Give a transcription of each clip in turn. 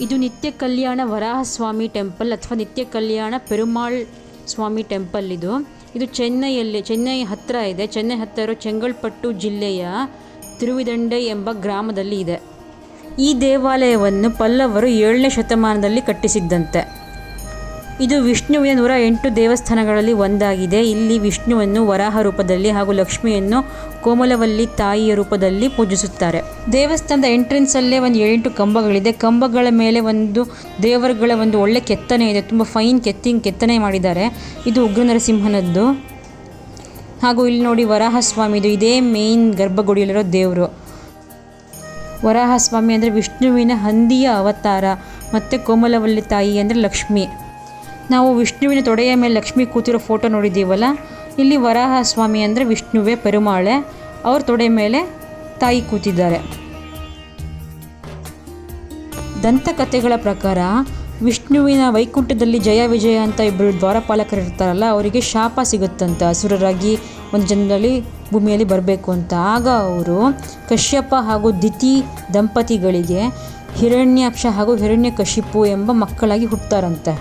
ಇದು ನಿತ್ಯ ಕಲ್ಯಾಣ ವರಾಹಸ್ವಾಮಿ ಟೆಂಪಲ್ ಅಥವಾ ನಿತ್ಯ ಕಲ್ಯಾಣ ಪೆರುಮಾಳ್ ಸ್ವಾಮಿ ಟೆಂಪಲ್. ಇದು ಚೆನ್ನೈ ಹತ್ತಿರ ಇದೆ. ಚೆನ್ನೈ ಹತ್ತಿರ ಇರೋ ಚೆಂಗಲ್ಪಟ್ಟು ಜಿಲ್ಲೆಯ ತಿರುವಿದಂಡೈ ಎಂಬ ಗ್ರಾಮದಲ್ಲಿ ಇದೆ. ಈ ದೇವಾಲಯವನ್ನು ಪಲ್ಲವರು 7ನೇ ಶತಮಾನದಲ್ಲಿ ಕಟ್ಟಿಸಿದ್ದಂತೆ. ಇದು ವಿಷ್ಣುವಿನ 108 ದೇವಸ್ಥಾನಗಳಲ್ಲಿ ಒಂದಾಗಿದೆ. ಇಲ್ಲಿ ವಿಷ್ಣುವನ್ನು ವರಾಹ ರೂಪದಲ್ಲಿ ಹಾಗೂ ಲಕ್ಷ್ಮಿಯನ್ನು ಕೋಮಲವಲ್ಲಿ ತಾಯಿಯ ರೂಪದಲ್ಲಿ ಪೂಜಿಸುತ್ತಾರೆ. ದೇವಸ್ಥಾನದ ಎಂಟ್ರೆನ್ಸಲ್ಲೇ ಒಂದು 7 ಕಂಬಗಳಿದೆ. ಕಂಬಗಳ ಮೇಲೆ ಒಂದು ದೇವರುಗಳ ಒಂದು ಒಳ್ಳೆ ಕೆತ್ತನೆ ಇದೆ. ತುಂಬ ಫೈನ್ ಕೆತ್ತನೆ ಮಾಡಿದ್ದಾರೆ. ಇದು ಉಗ್ರ ನರಸಿಂಹನದ್ದು. ಹಾಗೂ ಇಲ್ಲಿ ನೋಡಿ ವರಾಹಸ್ವಾಮಿದು ಇದೇ ಮೇಯ್ನ್ ಗರ್ಭಗುಡಿಯಲ್ಲಿರೋ ದೇವರು. ವರಾಹಸ್ವಾಮಿ ಅಂದರೆ ವಿಷ್ಣುವಿನ ಹಂದಿಯ ಅವತಾರ ಮತ್ತು ಕೋಮಲವಲ್ಲಿ ತಾಯಿ ಅಂದರೆ ಲಕ್ಷ್ಮಿ. ನಾವು ವಿಷ್ಣುವಿನ ತೊಡೆಯ ಮೇಲೆ ಲಕ್ಷ್ಮಿ ಕೂತಿರೋ ಫೋಟೋ ನೋಡಿದ್ದೀವಲ್ಲ, ಇಲ್ಲಿ ವರಾಹಸ್ವಾಮಿ ಅಂದರೆ ವಿಷ್ಣುವೇ ಪೆರುಮಾಳೆ, ಅವ್ರ ತೊಡೆ ಮೇಲೆ ತಾಯಿ ಕೂತಿದ್ದಾರೆ. ದಂತಕಥೆಗಳ ಪ್ರಕಾರ ವಿಷ್ಣುವಿನ ವೈಕುಂಠದಲ್ಲಿ ಜಯ ವಿಜಯ ಅಂತ ಇಬ್ಬರು ದ್ವಾರಪಾಲಕರು ಇರ್ತಾರಲ್ಲ, ಅವರಿಗೆ ಶಾಪ ಸಿಗುತ್ತಂತ ಅಸುರರಾಗಿ ಒಂದು ಜನ್ಮದಲ್ಲಿ ಭೂಮಿಯಲ್ಲಿ ಬರಬೇಕು ಅಂತ. ಆಗ ಅವರು ಕಶ್ಯಪ ಹಾಗೂ ದಿತಿ ದಂಪತಿಗಳಿಗೆ ಹಿರಣ್ಯಾಕ್ಷ ಹಾಗೂ ಹಿರಣ್ಯಕಶಿಪು ಎಂಬ ಮಕ್ಕಳಾಗಿ ಹುಟ್ಟುತ್ತಾರಂತೆ.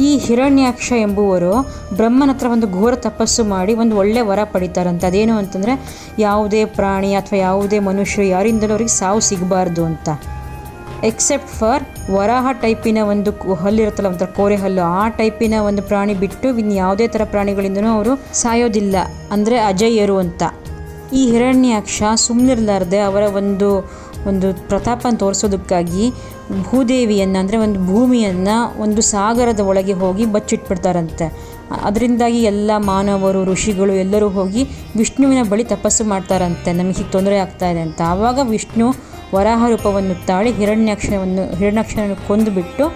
ಈ ಹಿರಣ್ಯಾಕ್ಷ ಎಂಬುವರು ಬ್ರಹ್ಮನ ಹತ್ರ ಒಂದು ಘೋರ ತಪಸ್ಸು ಮಾಡಿ ಒಂದು ಒಳ್ಳೆ ವರ ಪಡಿತಾರಂತೆ. ಅದೇನು ಅಂತಂದರೆ ಯಾವುದೇ ಪ್ರಾಣಿ ಅಥವಾ ಯಾವುದೇ ಮನುಷ್ಯರು ಯಾರಿಂದಲೂ ಅವ್ರಿಗೆ ಸಾವು ಸಿಗಬಾರ್ದು ಅಂತ. ಎಕ್ಸೆಪ್ಟ್ ಫಾರ್ ವರಾಹ ಟೈಪಿನ ಒಂದು ಹಲ್ಲಿರುತ್ತಲ್ಲ, ಒಂಥರ ಕೋರೆ ಹಲ್ಲು, ಆ ಟೈಪಿನ ಒಂದು ಪ್ರಾಣಿ ಬಿಟ್ಟು ಇನ್ನು ಯಾವುದೇ ಥರ ಪ್ರಾಣಿಗಳಿಂದನೂ ಅವರು ಸಾಯೋದಿಲ್ಲ, ಅಂದರೆ ಅಜಯ್ಯರು ಅಂತ. ಈ ಹಿರಣ್ಯಾಕ್ಷ ಸುಮ್ಮನಿರಲಾರ್ದೆ ಅವರ ಒಂದು ಪ್ರತಾಪನ ತೋರಿಸೋದಕ್ಕಾಗಿ ಭೂದೇವಿಯನ್ನು ಅಂದರೆ ಒಂದು ಭೂಮಿಯನ್ನು ಒಂದು ಸಾಗರದ ಒಳಗೆ ಹೋಗಿ ಬಚ್ಚಿಟ್ಬಿಡ್ತಾರಂತೆ. ಅದರಿಂದಾಗಿ ಎಲ್ಲ ಮಾನವರು ಋಷಿಗಳು ಎಲ್ಲರೂ ಹೋಗಿ ವಿಷ್ಣುವಿನ ಬಳಿ ತಪಸ್ಸು ಮಾಡ್ತಾರಂತೆ, ನಮಗೆ ಹೀಗೆ ತೊಂದರೆ ಆಗ್ತಾ ಇದೆ ಅಂತ. ಆವಾಗ ವಿಷ್ಣು ವರಾಹ ರೂಪವನ್ನು ತಾಳಿ ಹಿರಣ್ಯಾಕ್ಷನನ್ನು ಕೊಂದುಬಿಟ್ಟು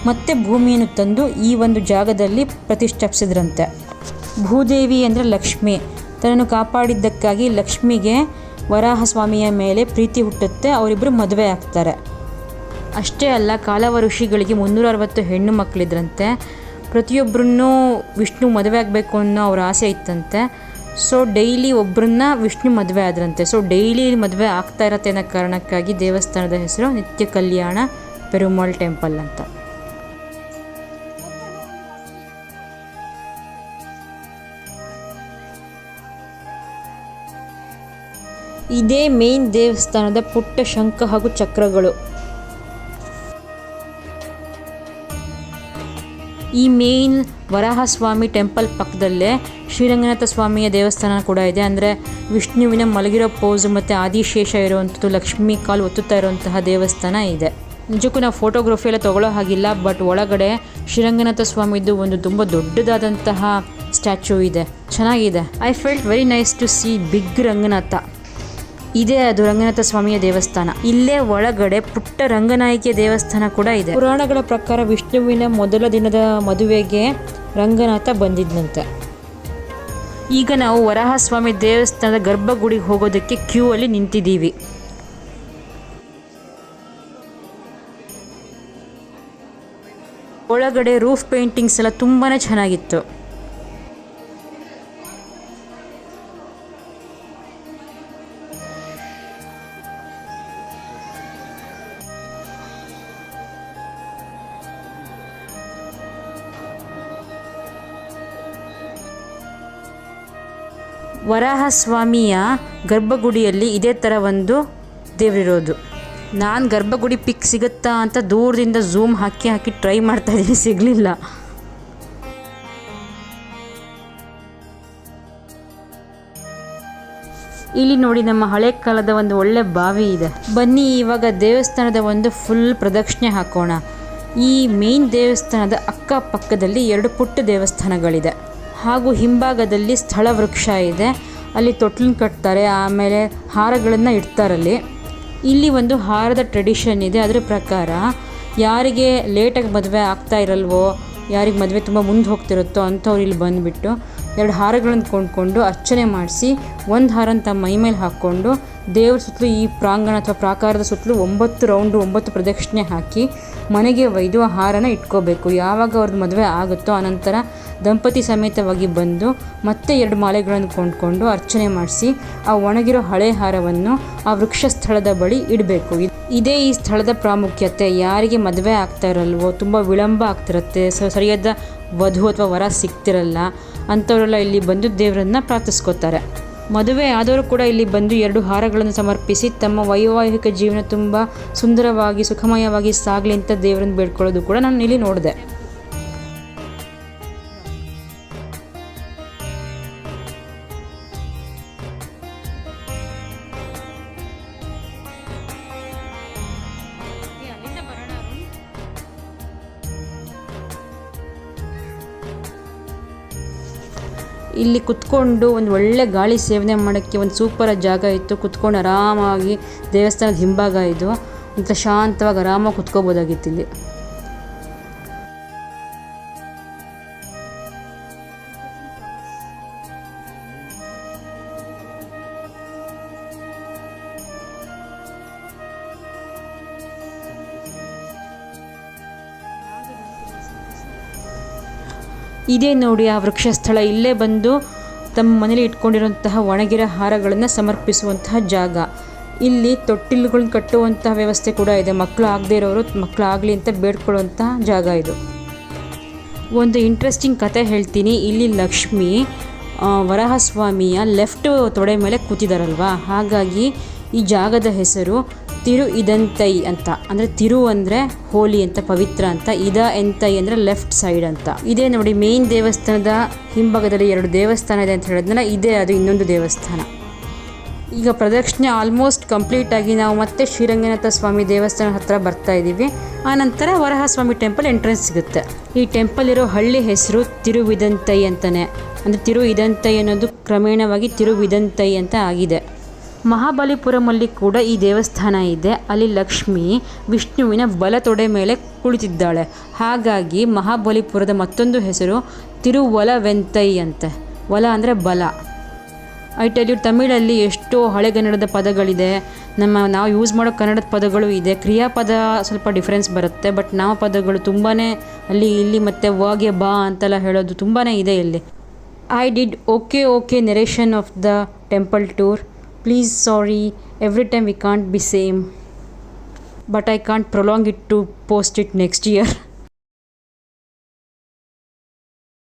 ಮತ್ತೆ ಭೂಮಿಯನ್ನು ತಂದು ಈ ಒಂದು ಜಾಗದಲ್ಲಿ ಪ್ರತಿಷ್ಠಾಪಿಸಿದ್ರಂತೆ. ಭೂದೇವಿ ಅಂದರೆ ಲಕ್ಷ್ಮಿ. ತನ್ನನ್ನು ಕಾಪಾಡಿದ್ದಕ್ಕಾಗಿ ಲಕ್ಷ್ಮಿಗೆ ವರಾಹಸ್ವಾಮಿಯ ಮೇಲೆ ಪ್ರೀತಿ ಹುಟ್ಟುತ್ತೆ. ಅವರಿಬ್ಬರು ಮದುವೆ ಆಗ್ತಾರೆ. ಅಷ್ಟೇ ಅಲ್ಲ, ಕಾಲವ ಋಷಿಗಳಿಗೆ 360 ಹೆಣ್ಣು ಮಕ್ಕಳಿದ್ರಂತೆ. ಪ್ರತಿಯೊಬ್ಬರನ್ನೂ ವಿಷ್ಣು ಮದುವೆ ಆಗಬೇಕು ಅನ್ನೋ ಅವ್ರ ಆಸೆ ಇತ್ತಂತೆ. ಸೊ ಡೈಲಿ ಒಬ್ಬರನ್ನ ವಿಷ್ಣು ಮದುವೆ ಆದ್ರಂತೆ. ಸೊ ಡೈಲಿ ಮದುವೆ ಆಗ್ತಾ ಇರತ್ತೆ ಅನ್ನೋ ಕಾರಣಕ್ಕಾಗಿ ದೇವಸ್ಥಾನದ ಹೆಸರು ನಿತ್ಯ ಕಲ್ಯಾಣ ಪೆರುಮಾಳ್ ಟೆಂಪಲ್ ಅಂತ. ಇದೇ ಮೇನ್ ದೇವಸ್ಥಾನದ ಪುಟ್ಟ ಶಂಖ ಹಾಗೂ ಚಕ್ರಗಳು. ಈ ಮೇನ್ ವರಾಹಸ್ವಾಮಿ ಟೆಂಪಲ್ ಪಕ್ಕದಲ್ಲೇ ಶ್ರೀರಂಗನಾಥ ಸ್ವಾಮಿಯ ದೇವಸ್ಥಾನ ಕೂಡ ಇದೆ. ಅಂದರೆ ವಿಷ್ಣುವಿನ ಮಲಗಿರೋ ಪೋಸು ಮತ್ತು ಆದಿಶೇಷ ಇರುವಂಥದ್ದು, ಲಕ್ಷ್ಮಿ ಕಾಲು ಒತ್ತುತ್ತಾ ಇರುವಂತಹ ದೇವಸ್ಥಾನ ಇದೆ. ನಿಜಕ್ಕೂ ನಾವು ಫೋಟೋಗ್ರಫಿ ಎಲ್ಲ ತೊಗೊಳ್ಳೋ ಹಾಗಿಲ್ಲ, ಬಟ್ ಒಳಗಡೆ ಶ್ರೀರಂಗನಾಥ ಸ್ವಾಮಿದು ಒಂದು ತುಂಬ ದೊಡ್ಡದಾದಂತಹ ಸ್ಟ್ಯಾಚ್ಯೂ ಇದೆ, ಚೆನ್ನಾಗಿದೆ. I felt very nice to see big Ranganatha. ಇದೇ ಅದು ರಂಗನಾಥ ಸ್ವಾಮಿಯ ದೇವಸ್ಥಾನ. ಇಲ್ಲೇ ಒಳಗಡೆ ಪುಟ್ಟ ರಂಗನಾಯಕಿಯ ದೇವಸ್ಥಾನ ಕೂಡ ಇದೆ. ಪುರಾಣಗಳ ಪ್ರಕಾರ ವಿಷ್ಣುವಿನ ಮೊದಲ ದಿನದ ಮದುವೆಗೆ ರಂಗನಾಥ ಬಂದಿದ್ದಂತೆ. ಈಗ ನಾವು ವರಾಹಸ್ವಾಮಿ ದೇವಸ್ಥಾನದ ಗರ್ಭಗುಡಿಗೆ ಹೋಗೋದಕ್ಕೆ ಕ್ಯೂ ಅಲ್ಲಿ ನಿಂತಿದ್ದೀವಿ. ಒಳಗಡೆ ರೂಫ್ ಪೇಂಟಿಂಗ್ಸ್ ಎಲ್ಲ ತುಂಬಾ ಚೆನ್ನಾಗಿತ್ತು. ವರಾಹಸ್ವಾಮಿಯ ಗರ್ಭಗುಡಿಯಲ್ಲಿ ಇದೇ ಥರ ಒಂದು ದೇವರಿರೋದು. ನಾನು ಗರ್ಭಗುಡಿ ಪಿಕ್ ಸಿಗುತ್ತಾ ಅಂತ ದೂರದಿಂದ ಝೂಮ್ ಹಾಕಿ ಟ್ರೈ ಮಾಡ್ತಾಯಿದ್ದೀನಿ, ಸಿಗಲಿಲ್ಲ. ಇಲ್ಲಿ ನೋಡಿ ನಮ್ಮ ಹಳೆ ಕಾಲದ ಒಂದು ಒಳ್ಳೆ ಬಾವಿ ಇದೆ. ಬನ್ನಿ ಇವಾಗ ದೇವಸ್ಥಾನದ ಒಂದು ಫುಲ್ ಪ್ರದಕ್ಷಿಣೆ ಹಾಕೋಣ. ಈ ಮೇನ್ ದೇವಸ್ಥಾನದ ಅಕ್ಕಪಕ್ಕದಲ್ಲಿ 2 ಪುಟ್ಟ ದೇವಸ್ಥಾನಗಳಿದೆ. ಹಾಗೂ ಹಿಂಭಾಗದಲ್ಲಿ ಸ್ಥಳ ವೃಕ್ಷ ಇದೆ. ಅಲ್ಲಿ ತೊಟ್ಲನ್ನು ಕಟ್ತಾರೆ, ಆಮೇಲೆ ಹಾರಗಳನ್ನು ಇಡ್ತಾರಲ್ಲಿ. ಇಲ್ಲಿ ಒಂದು ಹಾರದ ಟ್ರೆಡಿಷನ್ ಇದೆ. ಅದರ ಪ್ರಕಾರ ಯಾರಿಗೆ ಲೇಟಾಗಿ ಮದುವೆ ಆಗ್ತಾ ಇರಲ್ವೋ, ಯಾರಿಗೆ ಮದುವೆ ತುಂಬ ಮುಂದೆ ಹೋಗ್ತಿರುತ್ತೋ ಅಂಥವ್ರು ಇಲ್ಲಿ ಬಂದುಬಿಟ್ಟು 2 ಹಾರಗಳನ್ನು ಕೊಂಡ್ಕೊಂಡು ಅರ್ಚನೆ ಮಾಡಿಸಿ ಒಂದು ಹಾರನ ತಮ್ಮ ಮೈ ಮೇಲೆ ಹಾಕ್ಕೊಂಡು ದೇವ್ರ ಸುತ್ತಲೂ ಈ ಪ್ರಾಂಗಣ ಅಥವಾ ಪ್ರಾಕಾರದ ಸುತ್ತಲೂ 9 ರೌಂಡು 9 ಪ್ರದಕ್ಷಿಣೆ ಹಾಕಿ ಮನೆಗೆ ಒಯ್ದು ಆ ಹಾರನ ಇಟ್ಕೋಬೇಕು. ಯಾವಾಗ ಅವ್ರದ್ದು ಮದುವೆ ಆಗುತ್ತೋ ಆನಂತರ ದಂಪತಿ ಸಮೇತವಾಗಿ ಬಂದು ಮತ್ತೆ 2 ಮಾಲೆಗಳನ್ನು ಕೊಂಡ್ಕೊಂಡು ಅರ್ಚನೆ ಮಾಡಿಸಿ ಆ ಒಣಗಿರೋ ಹಳೆ ಹಾರವನ್ನು ಆ ವೃಕ್ಷ ಸ್ಥಳದ ಬಳಿ ಇಡಬೇಕು. ಇದೇ ಈ ಸ್ಥಳದ ಪ್ರಾಮುಖ್ಯತೆ. ಯಾರಿಗೆ ಮದುವೆ ಆಗ್ತಾ ಇರಲ್ವೋ, ತುಂಬ ವಿಳಂಬ ಆಗ್ತಿರುತ್ತೆ, ಸರಿಯಾದ ವಧು ಅಥವಾ ವರ ಸಿಗ್ತಿರಲ್ಲ ಅಂಥವರೆಲ್ಲ ಇಲ್ಲಿ ಬಂದು ದೇವರನ್ನು ಪ್ರಾರ್ಥಿಸ್ಕೋತಾರೆ. ಮದುವೆ ಆದವರು ಕೂಡ ಇಲ್ಲಿ ಬಂದು 2 ಹಾರಗಳನ್ನು ಸಮರ್ಪಿಸಿ ತಮ್ಮ ವೈವಾಹಿಕ ಜೀವನ ತುಂಬ ಸುಂದರವಾಗಿ ಸುಖಮಯವಾಗಿ ಸಾಗಲಿ ಅಂತ ದೇವರನ್ನು ಬೇಡ್ಕೊಳ್ಳೋದು ಕೂಡ ನಾನು ಇಲ್ಲಿ ನೋಡಿದೆ. ಇಲ್ಲಿ ಕುತ್ಕೊಂಡು ಒಂದು ಒಳ್ಳೆ ಗಾಳಿ ಸೇವನೆ ಮಾಡೋಕ್ಕೆ ಒಂದು ಸೂಪರ್ ಜಾಗ ಇತ್ತು. ಕುತ್ಕೊಂಡು ಆರಾಮಾಗಿ ದೇವಸ್ಥಾನದ ಹಿಂಭಾಗ ಇದು ಅಂತ ಶಾಂತವಾಗಿ ಆರಾಮಾಗಿ ಕುತ್ಕೋಬೋದಾಗಿತ್ತು ಇಲ್ಲಿ. ಇದೇ ನೋಡಿ ಆ ವೃಕ್ಷ ಸ್ಥಳ. ಇಲ್ಲೇ ಬಂದು ತಮ್ಮ ಮನೇಲಿ ಇಟ್ಕೊಂಡಿರುವಂತಹ ಒಣಗಿರೋ ಹಾರಗಳನ್ನು ಸಮರ್ಪಿಸುವಂತಹ ಜಾಗ. ಇಲ್ಲಿ ತೊಟ್ಟಿಲುಗಳನ್ನ ಕಟ್ಟುವಂತಹ ವ್ಯವಸ್ಥೆ ಕೂಡ ಇದೆ. ಮಕ್ಕಳು ಆಗದೇ ಇರೋರು ಮಕ್ಕಳಾಗಲಿ ಅಂತ ಬೇಡ್ಕೊಳ್ಳುವಂತಹ ಜಾಗ ಇದು. ಒಂದು ಇಂಟ್ರೆಸ್ಟಿಂಗ್ ಕತೆ ಹೇಳ್ತೀನಿ. ಇಲ್ಲಿ ಲಕ್ಷ್ಮಿ ವರಹಸ್ವಾಮಿಯ ಲೆಫ್ಟ್ ತೊಡೆ ಮೇಲೆ ಕೂತಿದ್ದಾರಲ್ವ, ಹಾಗಾಗಿ ಈ ಜಾಗದ ಹೆಸರು ತಿರು ಇದಂತೈ ಅಂತ. ಅಂದರೆ ತಿರು ಅಂದರೆ ಹೋಲಿ ಅಂತ, ಪವಿತ್ರ ಅಂತ. ಇದ ಎಂತೈ ಅಂದರೆ ಲೆಫ್ಟ್ ಸೈಡ್ ಅಂತ. ಇದೇ ನೋಡಿ ಮೇನ್ ದೇವಸ್ಥಾನದ ಹಿಂಭಾಗದಲ್ಲಿ 2 ದೇವಸ್ಥಾನ ಇದೆ ಅಂತ ಹೇಳಿದ್ನಲ್ಲ, ಇದೇ ಅದು ಇನ್ನೊಂದು ದೇವಸ್ಥಾನ. ಈಗ ಪ್ರದಕ್ಷಿಣೆ ಆಲ್ಮೋಸ್ಟ್ ಕಂಪ್ಲೀಟ್ ಆಗಿ ನಾವು ಮತ್ತೆ ಶ್ರೀರಂಗನಾಥ ಸ್ವಾಮಿ ದೇವಸ್ಥಾನ ಹತ್ರ ಬರ್ತಾ ಇದ್ದೀವಿ. ಆನಂತರ ವರಹಸ್ವಾಮಿ ಟೆಂಪಲ್ ಎಂಟ್ರೆನ್ಸ್ ಸಿಗುತ್ತೆ. ಈ ಟೆಂಪಲ್ ಇರೋ ಹಳ್ಳಿ ಹೆಸರು ತಿರುವಿದಂತೈ ಅಂತಲೇ. ಅಂದರೆ ತಿರು ಇದಂತೈ ಅನ್ನೋದು ಕ್ರಮೇಣವಾಗಿ ತಿರುವಿದಂತೈ ಅಂತ ಆಗಿದೆ. ಮಹಾಬಲಿಪುರಮಲ್ಲಿ ಕೂಡ ಈ ದೇವಸ್ಥಾನ ಇದೆ. ಅಲ್ಲಿ ಲಕ್ಷ್ಮಿ ವಿಷ್ಣುವಿನ ಬಲ ತೊಡೆ ಮೇಲೆ ಕುಳಿತಿದ್ದಾಳೆ. ಹಾಗಾಗಿ ಮಹಾಬಲಿಪುರದ ಮತ್ತೊಂದು ಹೆಸರು ತಿರುವಲವೆಂತೈ ಅಂತೆ. ಒಲ ಅಂದರೆ ಬಲ. ಐ ಟೆಲ್ ಯು, ತಮಿಳಲ್ಲಿ ಎಷ್ಟೋ ಹಳೆಗನ್ನಡದ ಪದಗಳಿದೆ. ನಾವು ಯೂಸ್ ಮಾಡೋ ಕನ್ನಡದ ಪದಗಳು ಇದೆ. ಕ್ರಿಯಾಪದ ಸ್ವಲ್ಪ ಡಿಫ್ರೆನ್ಸ್ ಬರುತ್ತೆ, ಬಟ್ ನಾಮಪದಗಳು ತುಂಬಾ ಅಲ್ಲಿ ಇಲ್ಲಿ ಮತ್ತು ವಾಗೆ ಬಾ ಅಂತೆಲ್ಲ ಹೇಳೋದು ತುಂಬಾ ಇದೆ ಇಲ್ಲಿ. I did okay narration of the temple tour. Please sorry, every time we can't be same, but I can't prolong it to post it next year.